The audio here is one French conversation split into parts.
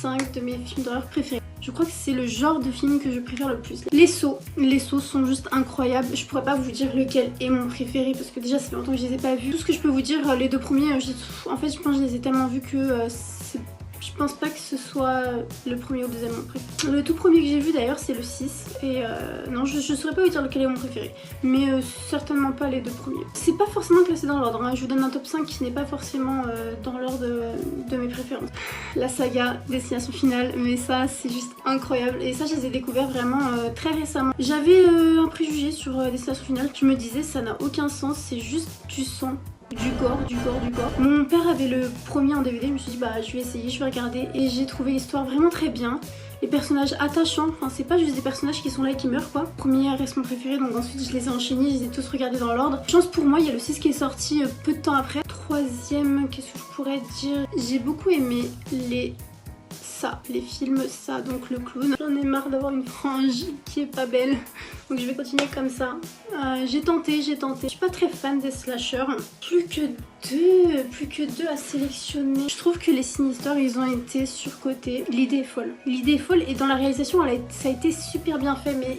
5 de mes films d'horreur préférés. Je crois que c'est le genre de film que je préfère le plus. Les sauts sont juste incroyables. Je pourrais pas vous dire lequel est mon préféré parce que déjà ça fait longtemps que je les ai pas vus. Tout ce que je peux vous dire, les deux premiers, en fait je pense que je les ai tellement vus que je pense pas que ce soit le premier ou le deuxième mon préféré. Le tout premier que j'ai vu d'ailleurs c'est le 6 et non je saurais pas vous dire lequel est mon préféré, mais certainement pas les deux premiers. C'est pas forcément classé dans l'ordre, hein. Je vous donne un top 5 qui n'est pas forcément dans l'ordre de mes préférences. La saga Destination Finale, mais ça c'est juste incroyable et ça je les ai découverts vraiment très récemment. J'avais un préjugé sur Destination Finale, je me disais ça n'a aucun sens, c'est juste du sang. Du gore. Mon père avait le premier en DVD, je me suis dit bah je vais essayer, je vais regarder et j'ai trouvé l'histoire vraiment très bien. Les personnages attachants, enfin c'est pas juste des personnages qui sont là et qui meurent quoi. Premier reste mon préféré, donc ensuite je les ai enchaînés, je les ai tous regardés dans l'ordre. Chance pour moi, il y a le 6 qui est sorti peu de temps après. Troisième, qu'est-ce que je pourrais dire? J'ai beaucoup aimé les films ça, donc le clown. J'en ai marre d'avoir une frange qui est pas belle, donc je vais continuer comme ça. J'ai tenté. Je suis pas très fan des slashers. Plus que deux à sélectionner. Je trouve que les Sinister ils ont été surcotés. L'idée est folle et dans la réalisation ça a été super bien fait, mais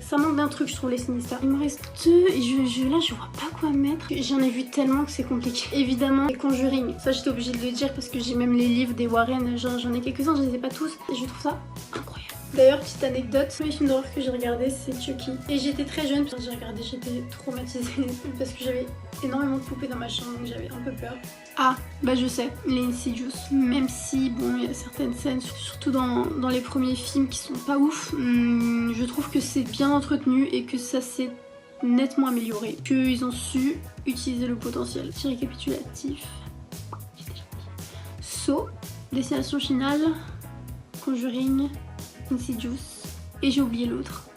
ça manque d'un truc je trouve les Sinister. Il me reste deux et là je vois pas quoi mettre. J'en ai vu tellement que c'est compliqué. Évidemment les Conjuring, ça j'étais obligée de le dire parce que j'ai même les livres des Warren, j'en ai quelques-uns, je les ai pas tous et je trouve ça incroyable. D'ailleurs petite anecdote, le premier film d'horreur que j'ai regardé c'est Chucky. Et j'étais très jeune quand j'ai regardé, j'étais traumatisée parce que j'avais énormément de poupées dans ma chambre donc j'avais un peu peur. Ah bah je sais, les Insidious. Même si bon il y a certaines scènes, surtout dans les premiers films qui sont pas ouf, je trouve que c'est bien entretenu et que ça s'est nettement amélioré. Qu'ils ont su utiliser le potentiel. Petit récapitulatif. Saw, Destination Finale, Conjuring, Insidious et j'ai oublié l'autre.